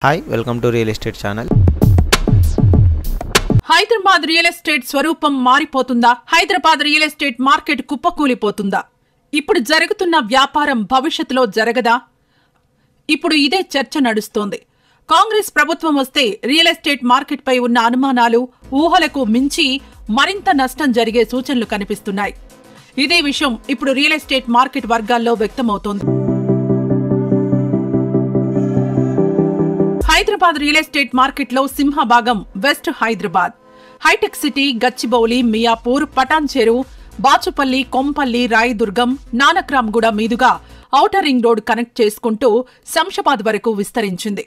Hi, welcome to Real Estate Channel. Hyderabad real estate స్వరూపం మారిపోతుందా? Hyderabad real estate market కుప్పకూలిపోతుందా? ఇప్పుడు జరుగుతున్న వ్యాపారం భవిష్యత్తులో జరగదా? ఇప్పుడు ఇదే చర్చ నడుస్తోంది. కాంగ్రెస్ ప్రభుత్వం వస్తే రియల్ ఎస్టేట్ మార్కెట్ పై ఉన్న అనుమానాలు ఊహలకు మించి మరింత నష్టం జరిగే సూచనలు కనిపిస్తున్నాయి. ఇదే విషయం ఇప్పుడు రియల్ ఎస్టేట్ మార్కెట్ వర్గాల్లో వ్యక్తమవుతోంది. హైదరాబాద్ రియల్ ఎస్టేట్ మార్కెట్లో సింహభాగం west Hyderabad, hitech city, Gachibowli, Miyapur, Patancheru, Bachupally, Kompally, Rayadurgam, Nanakramguda మీదుగా ఔటర్ రింగ్ రోడ్ కనెక్ట్ చేసుకుంటూ శంషాబాద్ వరకు విస్తరించింది.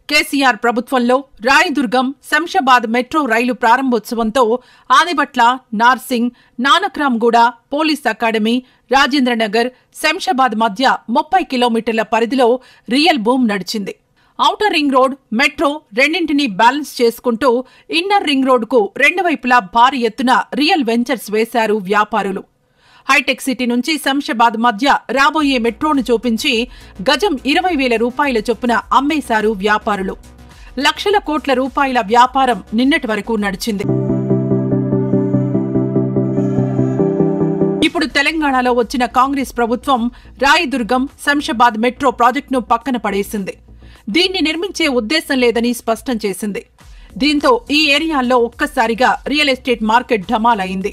కేసీఆర్ ప్రభుత్వంలో రాయదుర్గం శంషాబాద్ మెట్రో రైలు ప్రారంభోత్సవంతో ఆదిబట్ల, నార్సింగ్, నానక్రామ్గూడ, పోలీస్ అకాడమీ, రాజేంద్రనగర్, శంషాబాద్ మధ్య 30 కిలోమీటర్ల పరిధిలో రియల్ బూమ్ నడిచింది. ఔటర్ రింగ్ రోడ్, మెట్రో రెండింటినీ బ్యాలెన్స్ చేసుకుంటూ ఇన్నర్ రింగ్ రోడ్కు రెండు వైపులా భారీ ఎత్తున రియల్ వెంచర్స్ వేశారు వ్యాపారులు. హైటెక్ సిటీ నుంచి శంషాబాద్ మధ్య రాబోయే మెట్రోను చూపించి గజం 20,000 రూపాయల చొప్పున అమ్మేశారు వ్యాపారులు. లక్షల కోట్ల రూపాయల వ్యాపారం నిన్నటి వరకు నడిచింది. ఇప్పుడు తెలంగాణలో వచ్చిన కాంగ్రెస్ ప్రభుత్వం రాయదుర్గం శంషాబాద్ మెట్రో ప్రాజెక్టును పక్కన పడేసింది. దీన్ని నిర్మించే ఉద్దేశం లేదని స్పష్టం చేసింది. దీంతో ఈ ఏరియాల్లో ఒక్కసారిగా రియల్ ఎస్టేట్ మార్కెట్ ఢమాలైంది.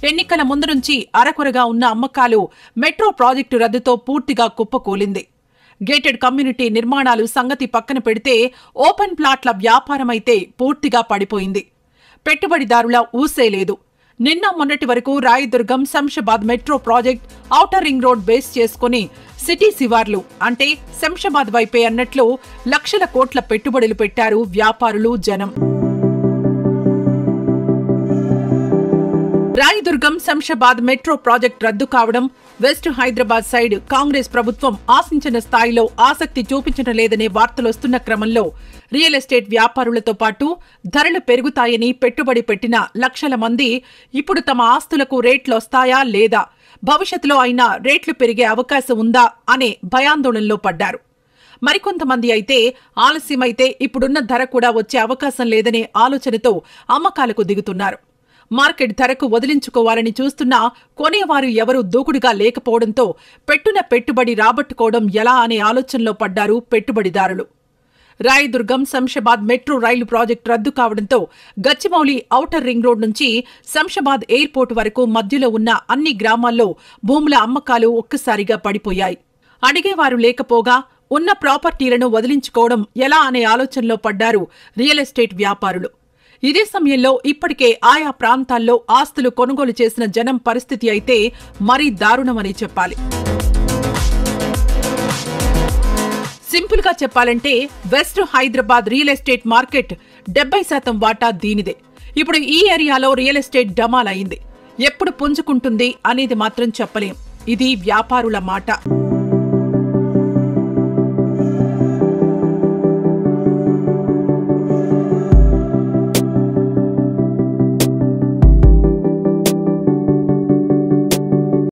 ఎన్నికల ముందు నుంచి అరకొరగా ఉన్న అమ్మకాలు మెట్రో ప్రాజెక్టు రద్దుతో పూర్తిగా కుప్పకూలింది. గేటెడ్ కమ్యూనిటీ నిర్మాణాలు సంగతి పక్కన పెడితే ఓపెన్ ప్లాట్ల వ్యాపారమైతే పూర్తిగా పడిపోయింది. పెట్టుబడిదారుల ఊసే లేదు. నిన్న మొన్నటి వరకు Rayadurgam Shamshabad metro project outer ring road base చేసుకుని సిటీ శివార్లు అంటే శంషాబాద్ వైపే అన్నట్లు లక్షల కోట్ల పెట్టుబడులు పెట్టారు వ్యాపారులు, జనం. రాయదుర్గం శంషాబాద్ మెట్రో ప్రాజెక్ట్ రద్దు కావడం, వెస్ట్ హైదరాబాద్ సైడ్ కాంగ్రెస్ ప్రభుత్వం ఆశించిన స్థాయిలో ఆసక్తి చూపించడం లేదనే వార్తలొస్తున్న క్రమంలో రియల్ ఎస్టేట్ వ్యాపారులతో పాటు ధరలు పెరుగుతాయని పెట్టుబడి పెట్టిన లక్షల మంది ఇప్పుడు తమ ఆస్తులకు రేట్లొస్తాయా లేదా, భవిష్యత్తులో అయినా రేట్లు పెరిగే అవకాశం ఉందా అనే భయాందోళనలో పడ్డారు. మరికొంతమంది అయితే ఆలస్యమైతే ఇప్పుడున్న ధర కూడా వచ్చే అవకాశం లేదనే ఆలోచనతో అమ్మకాలకు దిగుతున్నారు. మార్కెట్ ధరకు వదిలించుకోవాలని చూస్తున్నా కొనేవారు ఎవరూ దూకుడుగా లేకపోవడంతో పెట్టున పెట్టుబడి రాబట్టుకోవడం ఎలా అనే ఆలోచనలో పడ్డారు పెట్టుబడిదారులు. రాయదుర్గం శంషాబాద్ మెట్రో రైలు ప్రాజెక్టు రద్దు కావడంతో గచ్చిబౌలి ఔటర్ రింగ్ రోడ్ నుంచి శంషాబాద్ ఎయిర్పోర్టు వరకు మధ్యలో ఉన్న అన్ని గ్రామాల్లో భూముల అమ్మకాలు ఒక్కసారిగా పడిపోయాయి. అడిగేవారు లేకపోగా ఉన్న ప్రాపర్టీలను వదిలించుకోవడం ఎలా అనే ఆలోచనలో పడ్డారు రియల్ ఎస్టేట్ వ్యాపారులు. ఇదే సమయంలో ఇప్పటికే ఆయా ప్రాంతాల్లో ఆస్తులు కొనుగోలు చేసిన జనం పరిస్థితి అయితే మరీ దారుణమని చెప్పాలి. సింపుల్ గా చెప్పాలంటే west Hyderabad real estate market 70% వాటా దీనిదే. ఇప్పుడు ఈ ఏరియాలో రియల్ ఎస్టేట్ డమాల్ అయింది. ఎప్పుడు పుంజుకుంటుంది అనేది మాత్రం చెప్పలేం. ఇది వ్యాపారుల మాట.